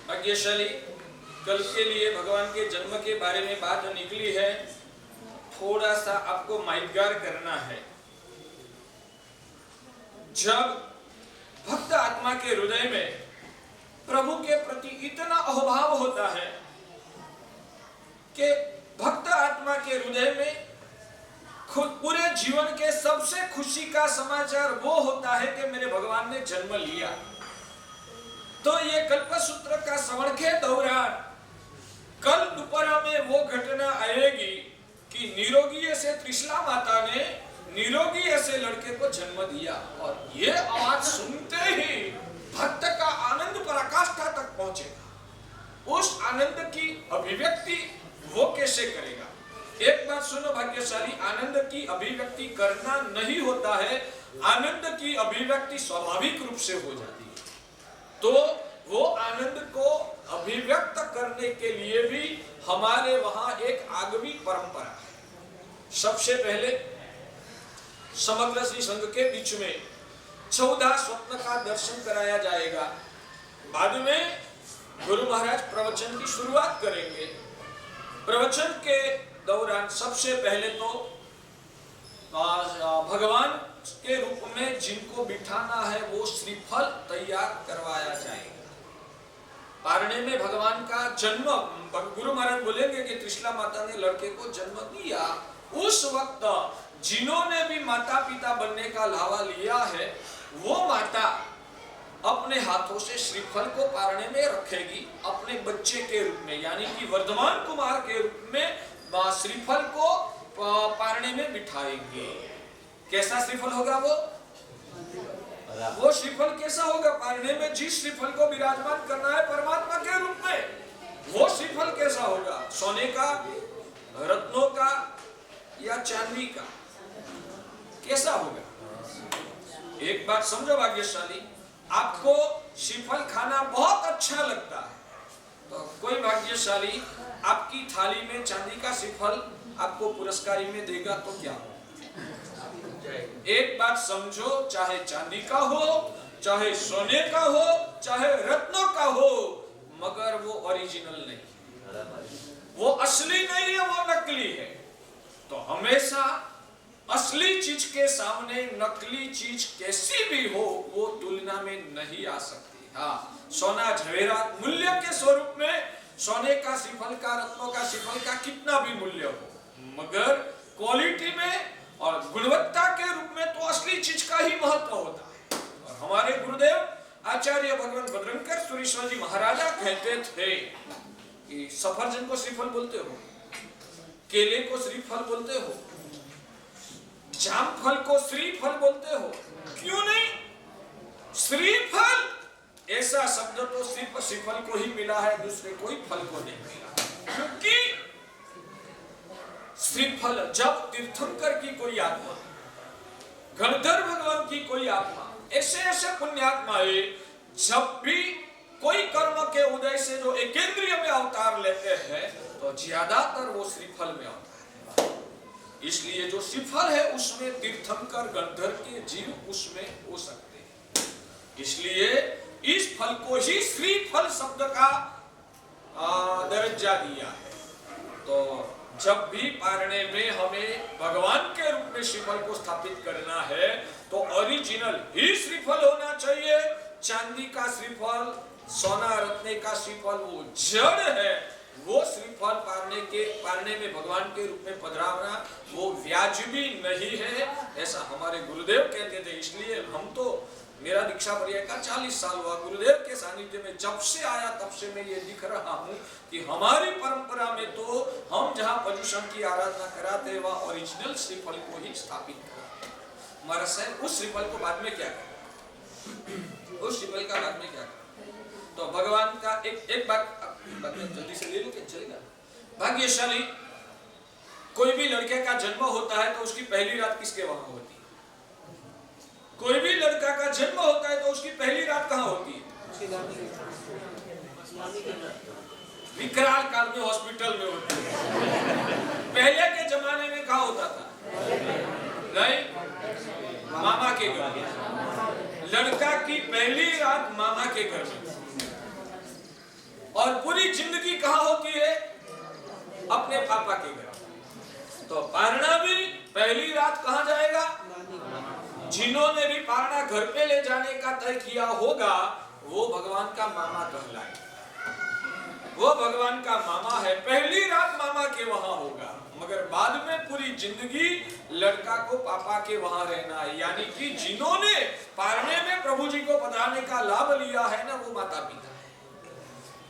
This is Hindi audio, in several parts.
भाग्यशाली कल के लिए भगवान के जन्म के बारे में बात निकली है, थोड़ा सा आपको माइटगार करना है। जब भक्त आत्मा के हृदय में प्रभु के प्रति इतना अहोभाव होता है कि भक्त आत्मा के हृदय में खुद पूरे जीवन के सबसे खुशी का समाचार वो होता है कि मेरे भगवान ने जन्म लिया, तो ये कल्पसूत्र का श्रवण के दौरान कल दोपहर में वो घटना आएगी कि निरोगी ऐसे त्रिशला माता ने निरोगी ऐसे लड़के को जन्म दिया, और ये आवाज सुनते ही भक्त का आनंद पराकाष्ठा तक पहुंचेगा। उस आनंद की अभिव्यक्ति वो कैसे करेगा? एक बात सुनो भाग्यशाली, आनंद की अभिव्यक्ति करना नहीं होता है, आनंद की अभिव्यक्ति स्वाभाविक रूप से हो जाती है। तो वो आनंद को अभिव्यक्त करने के लिए भी हमारे वहां एक आगमी परंपरा है। सबसे पहले समग्र श्री संघ के बीच में 14 स्वप्न का दर्शन कराया जाएगा। बाद में गुरु महाराज प्रवचन की शुरुआत करेंगे। प्रवचन के दौरान सबसे पहले तो भगवान के रूप में जिनको बिठाना है वो श्रीफल तैयार करवाया जाएगा। पारणे में भगवान का जन्म, गुरु महाराज बोलेंगे कि त्रिशला माता ने लड़के को जन्म दिया, उस वक्त जिन्होंने भी माता पिता बनने का लावा लिया है वो माता अपने हाथों से श्रीफल को पारणे में रखेगी, अपने बच्चे के रूप में, यानी कि वर्धमान कुमार के रूप में श्रीफल को पारणे में बिठाएंगे। कैसा श्रीफल होगा वो श्रीफल कैसा होगा? पारणे में जिस श्रीफल को विराजमान करना है परमात्मा के रूप में, वो श्रीफल कैसा होगा? सोने का, रत्नों का या चांदी का? कैसा होगा? एक बात समझो भाग्यशाली, आपको श्रीफल खाना बहुत अच्छा लगता है, तो कोई भाग्यशाली आपकी थाली में चांदी का श्रीफल आपको पुरस्कारी में देगा तो क्या हो? एक बात समझो, चाहे चांदी का हो, चाहे सोने का हो, चाहे रत्नों का हो, मगर वो ओरिजिनल नहीं, वो असली नहीं है, वो नकली है। तो हमेशा असली चीज के सामने नकली चीज कैसी भी हो वो तुलना में नहीं आ सकती। हाँ, सोना जवेरात मूल्य के स्वरूप में सोने का श्रीफल का, रत्नों का श्रीफल का कितना भी मूल्य हो, मगर क्वालिटी में और गुणवत्ता के रूप में तो असली चीज का ही महत्व होता है। और हमारे गुरुदेव आचार्य भगवान भद्रंकर सुरेश्वर जी महाराजा कहते थे कि सफरजन को श्रीफल बोलते हो, केले को श्रीफल बोलते हो, जामफल को श्रीफल बोलते हो, क्यों नहीं? श्रीफल ऐसा शब्द तो सिर्फ श्रीफल को ही मिला है, दूसरे कोई फल को नहीं मिला। क्योंकि श्रीफल जब तीर्थंकर की कोई आत्मा, गणधर भगवान की कोई आत्मा, ऐसे ऐसे पुण्यात्माएं जब भी कोई कर्म के उदय से जो एकेंद्रिय में अवतार लेते हैं तो ज्यादातर वो श्रीफल में होता है। इसलिए जो श्रीफल है उसमें तीर्थंकर गणधर के जीव उसमें हो सकते हैं, इसलिए इस फल को ही श्रीफल शब्द का दर्जा दिया है। तो जब भी पारणे में हमें भगवान के रूप में श्रीफल को स्थापित करना है तो ओरिजिनल ही श्रीफल होना चाहिए। चांदी का श्रीफल, सोना रत्ने का श्रीफल वो जड़ है, वो श्रीफल पारणे में भगवान के रूप में पधरावना वो व्याजबी नहीं है, ऐसा हमारे गुरुदेव कहते थे। इसलिए हम तो, मेरा दीक्षा पर्याय का 40 साल हुआ, गुरुदेव के सानिध्य में जब से आया तब से मैं ये दिख रहा हूँ कि हमारी परंपरा में तो हम जहाँ पजुषण की आराधना कराते वह ओरिजिनल श्रीफल को ही स्थापित कराते। महाराज साहब उस श्रीफल को बाद में क्या करें? उस श्रीफल का बाद में क्या करें? तो भगवान का एक बात जल्दी से ले लो, क्या चलेगा? भाग्यशाली कोई भी लड़के का जन्म होता है तो उसकी पहली रात किसके वहां होती है? कोई भी लड़का का जन्म होता है तो उसकी पहली रात कहाँ होती है? विकराल काल में हॉस्पिटल में होती है। पहले के जमाने में कहाँ होता था? नहीं, मामा के घर। लड़का की पहली रात मामा के घर में। जिंदगी कहाँ होती है? अपने पापा के घर। तो पारना भी पहली रात कहाँ जाएगा? जिन्होंने भी पारना घर पे ले जाने का तय किया होगा वो भगवान का मामा कहलाए। वो भगवान का मामा है, पहली रात मामा के वहां होगा, मगर बाद में पूरी जिंदगी लड़का को पापा के वहां रहना है। यानी कि जिन्होंने पारने में प्रभु जी को पधराने का लाभ लिया है ना, वो माता पिता है।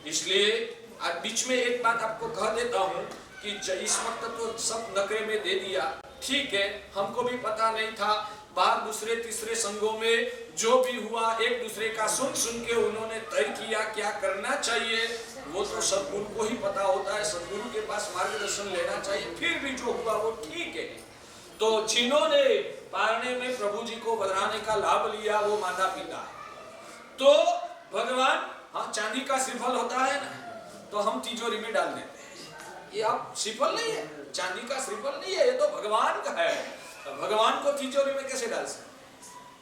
इसलिए आज बीच में एक बात आपको कह देता हूं कि इस वक्त तो सब नकरे में दे दिया, ठीक है, हमको भी पता नहीं था। बाहर दूसरे तीसरे संघों में जो भी हुआ एक दूसरे का सुन सुन के उन्होंने तय किया क्या करना चाहिए, वो तो सदगुरु को ही पता होता है, सदगुरु के पास मार्गदर्शन लेना चाहिए। फिर भी जो हुआ वो ठीक है। तो जिन्होंने पारने में प्रभु जी को बधाने का लाभ लिया वो माता पिता है। तो भगवान, हाँ, चांदी का श्रीफल होता है ना, तो हम तिजोरी में डाल देते हैं। ये आप श्रीफल नहीं है, चांदी का श्रीफल नहीं है, ये तो भगवान का है। तो भगवान को तिजोरी में कैसे डाल सकते?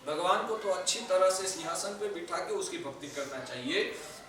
भगवान को तो अच्छी तरह से सिंहासन पे बिठा के उसकी भक्ति करना चाहिए।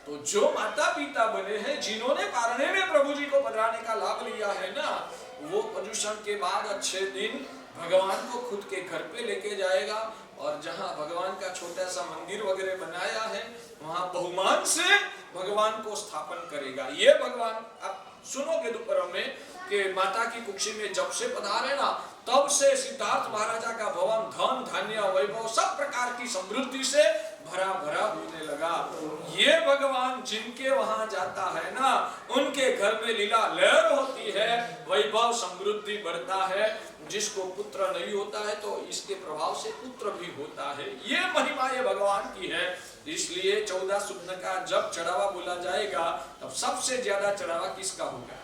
तो जो माता पिता बने हैं, जिन्होंने पारने में प्रभु जी को पधराने का लाभ लिया है ना, वो पर्युषण के बाद अच्छे दिन भगवान को खुद के घर पे लेके जाएगा और जहाँ भगवान का छोटा सा मंदिर वगैरह बनाया है वहाँ बहुमान से भगवान को स्थापन करेगा। ये भगवान आप सुनोगे दोपहर में कि माता की कुक्षी में जब से पधारे ना, तब से सिद्धार्थ महाराजा का भवन धन धान्य वैभव सब प्रकार की समृद्धि से भरा भरा होने लगा। ये भगवान जिनके वहां जाता है ना, उनके घर में लीला लहर होती है, वैभव समृद्धि बढ़ता है। जिसको पुत्र नहीं होता है तो इसके प्रभाव से पुत्र भी होता है। ये महिमा ये भगवान की है। इसलिए 14 सुप्न का जब चढ़ावा बोला जाएगा तब सबसे ज्यादा चढ़ावा किसका होगा?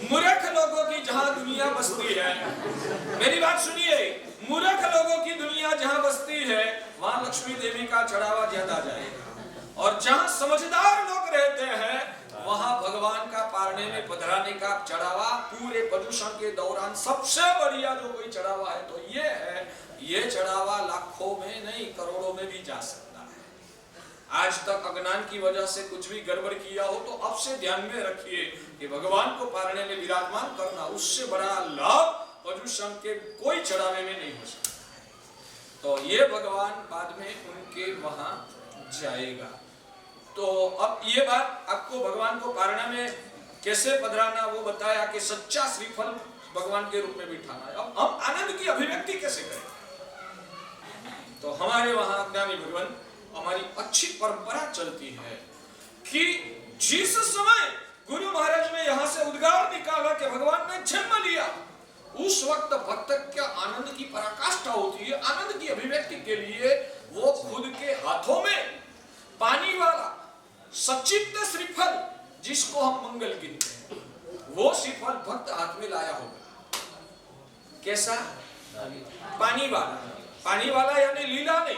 मूर्ख लोगों की जहां दुनिया बसती है, मेरी बात सुनिए, मूर्ख लोगों की दुनिया जहां बसती है वहां लक्ष्मी देवी का चढ़ावा ज्यादा जाएगा। और जहां समझदार लोग रहते हैं वहां भगवान का पारने में पधराने का चढ़ावा पूरे पर्युषण के दौरान सबसे बढ़िया जो कोई चढ़ावा है तो ये है। ये चढ़ावा लाखों में नहीं करोड़ों में भी जा सकता है। आज तक अज्ञान की वजह से कुछ भी गड़बड़ किया हो तो अब से ध्यान में रखिए कि भगवान को पारने में विराजमान करना उससे बड़ा लाभ पर्युषण के कोई चढ़ावे में नहीं हो सकता। तो ये भगवान बाद में उनके वहां जाएगा। तो अब ये बात आपको भगवान को पारना में कैसे पधराना वो बताया कि सच्चा श्रीफल भगवान के रूप में बिठाना है। अब हम आनंद की अभिव्यक्ति कैसे करें? तो हमारे वहां अज्ञानी भगवान हमारी अच्छी परंपरा चलती है कि जिस समय गुरु महाराज ने यहाँ से उद्गार निकाला कि भगवान ने जन्म लिया, उस वक्त भक्त क्या आनंद की पराकाष्ठा होती है। आनंद की अभिव्यक्ति के लिए वो खुद के हाथों में पानी वाला सचित्त श्रीफल, जिसको हम मंगल गिनते हैं, वो श्रीफल भक्त हाथ में लाया होगा। कैसा? पानी वाला। पानी वाला यानी लीला नहीं,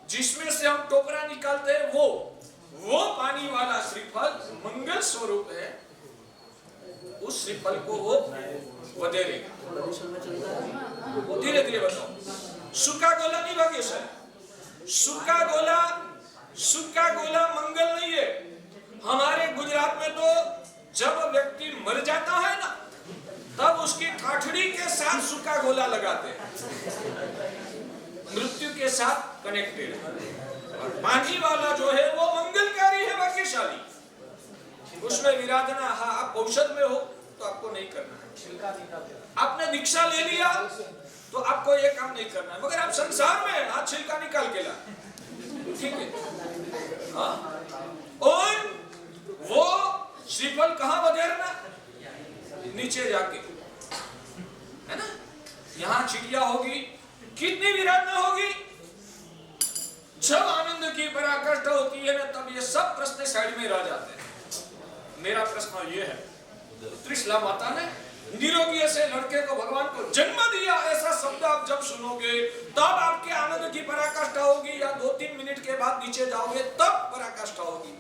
जिसमें से हम टोकरा निकालते हैं वो पानी वाला श्रीफल मंगल स्वरूप है। उस श्रीफल को वो बदलेगा। धीरे धीरे बताओ। सूखा गोला नहीं भाग्य सर, सूखा गोला मंगल नहीं है। हमारे गुजरात में तो जब व्यक्ति मर जाता है ना, तब उसकी ठाठड़ी के साथ सूखा गोला लगाते हैं, मृत्यु के साथ कनेक्टेड है। और पानी वाला जो है वो मंगलकारी है, भाग्यशाली। उसमें विराधना, हाँ, आप औषध में हो तो आपको नहीं करना है। आपने दीक्षा ले लिया तो आपको ये काम नहीं करना है, मगर आप संसार में हाथ छिलका निकाल के ला, ठीक है? हाँ? और वो श्रीफल कहाँ बधेरना? नीचे जाके, है ना? यहाँ चिड़िया होगी, कितनी विराधना होगी। जब आनंद की पराकाष्ठा होती है ना, तब ये सब प्रश्न साइड में रह जाते हैं। मेरा प्रश्न ये है, त्रिशला माता ने निरोगी ऐसे लड़के को भगवान को जन्म दिया, ऐसा शब्द आप जब सुनोगे तब आपके आनंद की पराकाष्ठा होगी, या 2-3 मिनट के बाद नीचे जाओगे तब पराकाष्ठा होगी।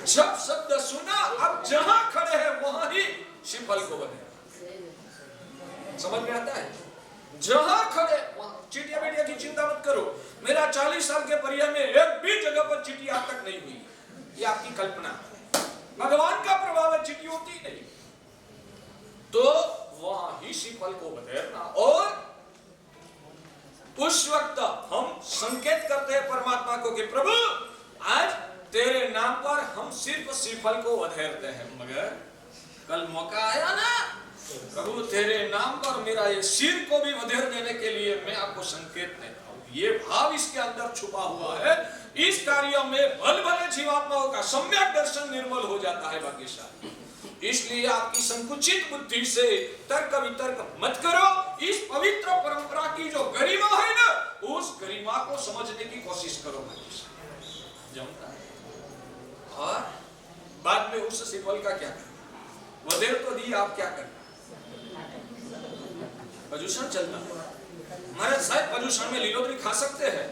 जब शब्द सुना, अब जहां खड़े हैं वहां ही श्रीफल को बने। समझ में आता है? जहां खड़े चिटिया बेटिया की चिंता मत करो। मेरा 40 साल के परिया में एक भी जगह पर चिट्ठी आज तक नहीं ये आपकी कल्पना है, भगवान का प्रभाव है, चिट्योती नहीं। तो वहां ही श्रीफल को बधेरना, और उस वक्त हम संकेत करते हैं परमात्मा को कि प्रभु आज तेरे नाम पर हम सिर्फ श्रीफल को बधेरते हैं, मगर कल मौका आया ना प्रभु तेरे नाम पर मेरा ये सिर को भी बधेर देने के लिए मैं आपको संकेत देता हूं। ये भाव इसके अंदर छुपा हुआ है। इस कार्य में भल भले जीवात्माओं का सम्यक दर्शन निर्मल हो जाता है भाग्यशाली। इसलिए आपकी संकुचित बुद्धि से तर्क वितर्क मत करो। इस पवित्र परंपरा की जो गरिमा है ना, उस गरिमा को समझने की कोशिश करो भाग्यशाली, जमता है। और बाद में उस श्रीफल का क्या करना, वधेर तो दी, आप क्या करना, प्रदूषण चलता है। महाराज साहब प्रदूषण में लीलोद्री खा सकते हैं।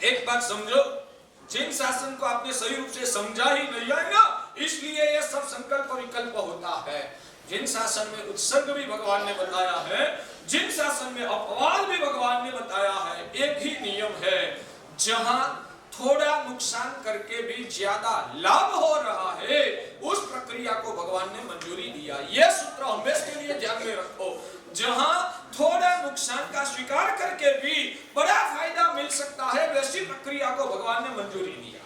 एक बात समझो, जिन शासन को आपने सही रूप से समझा ही नहीं है ना, इसलिए ये सब संकल्प विकल्प होता है। जिन शासन में उत्सर्ग भी भगवान ने बताया है, जिन शासन में अपवाद भी भगवान ने बताया है, एक ही नियम है, जहां थोड़ा नुकसान करके भी ज्यादा लाभ हो रहा है, उस प्रक्रिया को भगवान ने मंजूरी दिया। यह सूत्र हमेशा के लिए ध्यान में रखो। जहां थोड़ा नुकसान का स्वीकार करके भी बड़ा फायदा मिल सकता है, वैसी प्रक्रिया को भगवान ने मंजूरी दिया।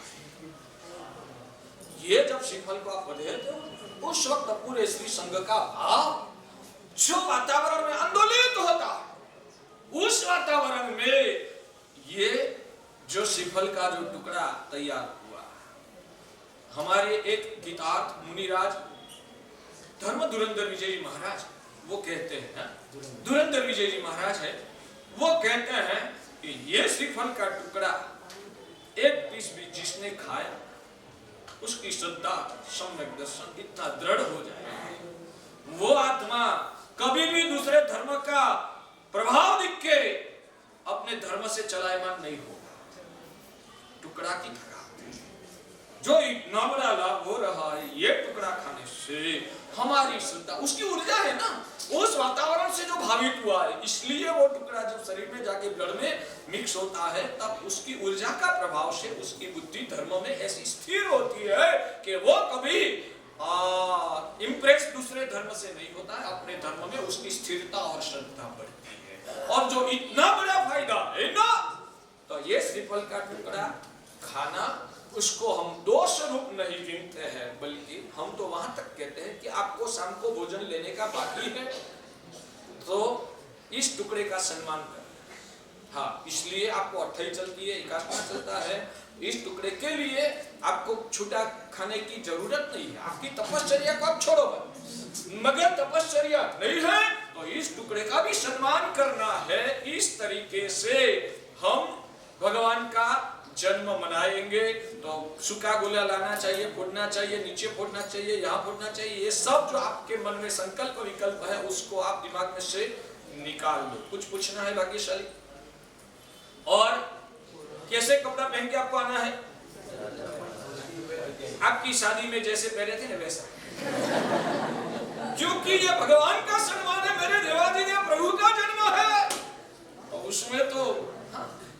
ये जब श्रीफल को आप बधेरते हो, उस वक्त पूरे श्री संघ का भाव जो वातावरण में आंदोलित होता है, उस वातावरण में ये जो श्रीफल का जो टुकड़ा तैयार हुआ, हमारे एक गीतार्थ मुनिराज धर्म धुरंधर विजय जी महाराज वो कहते हैं, धुरंधर विजय जी महाराज है, वो कहते हैं कि ये श्रीफल का टुकड़ा एक पीस भी जिसने खाया, उसकी श्रद्धा सम्यक दर्शन इतना दृढ़ हो जाए, वो आत्मा कभी भी दूसरे धर्म का प्रभाव दिख के अपने धर्म से चलायमान नहीं होगा। टुकड़ा की तरह जो इतना बड़ा लाभ हो रहा है, ये टुकड़ा खाने से हमारी श्रद्धा, उसकी ऊर्जा है ना, उस वातावरण से जो भावित हुआ है, इसलिए वो टुकड़ा जब शरीर में जाके ब्लड में मिक्स होता है, तब उसकी ऊर्जा का प्रभाव से उसकी बुद्धि धर्म में ऐसी स्थिर होती है कि वो कभी इंप्रेस दूसरे धर्म से नहीं होता है, अपने धर्म में उसकी स्थिरता और श्रद्धा बढ़ती है। और जो इतना बड़ा फायदा है ना, तो ये श्रीफल का टुकड़ा खाना, उसको हम दोष रूप नहीं गिनते हैं, बल्कि हम तो वहां तक कहते हैं कि आपको शाम को भोजन लेने का बाकी है तो इस टुकड़े का सम्मान कर। हाँ, इसलिए आपको अट्ठाई चलती है, एकादशी चलता है, इस टुकड़े के लिए आपको छूटा खाने की जरूरत नहीं है। आपकी तपश्चर्या को आप छोड़ो, मगर तपश्चर्या नहीं है तो इस टुकड़े का भी सम्मान करना है। इस तरीके से हम भगवान का जन्म मनाएंगे। तो सूखा गोला लाना चाहिए, फोड़ना चाहिए, नीचे फोड़ना चाहिए, यहाँ फोड़ना चाहिए, ये सब जो आपके मन में संकल्प विकल्प है, उसको आप दिमाग में से निकाल दो। कुछ पूछना है भाग्यशाली? और कैसे कपड़ा पहन के आपको आना है? आपकी शादी में जैसे पहने थे ना वैसा, क्योंकि ये भगवान का सम्मान है, मेरे देवादिदेव प्रभु का जन्म है। तो उसमें तो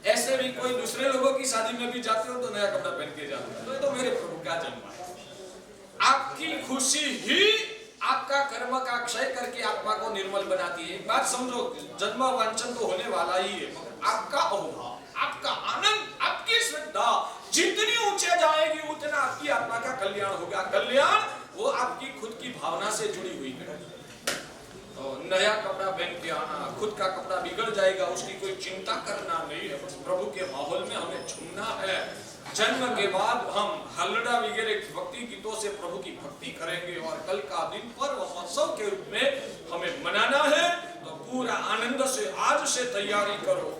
ऐसे भी कोई दूसरे लोगों की शादी में भी जाते हो तो नया कपड़ा पहन के जाते हो, तो मेरे प्रभु का जन्म है। आपकी खुशी ही आपका कर्म का क्षय करके आत्मा को निर्मल बनाती है। एक बात समझो, जन्म वांछन तो होने वाला ही है, आपका अहोभाव, आपका आनंद, आपकी श्रद्धा जितनी ऊंचे जाएगी उतना आपकी आत्मा का कल्याण होगा। कल्याण वो आपकी खुद की भावना से जुड़ी हुई है। तो नया कपड़ा पहन के आना, खुद का कपड़ा बिगड़ जाएगा, उसकी कोई चिंता करना नहीं है। बस प्रभु के माहौल में हमें झूमना है। जन्म के बाद हम हल्ला वगैरह भक्ति गीतों से प्रभु की भक्ति करेंगे और कल का दिन पर्व महोत्सव के रूप में हमें मनाना है। तो पूरा आनंद से आज से तैयारी करो।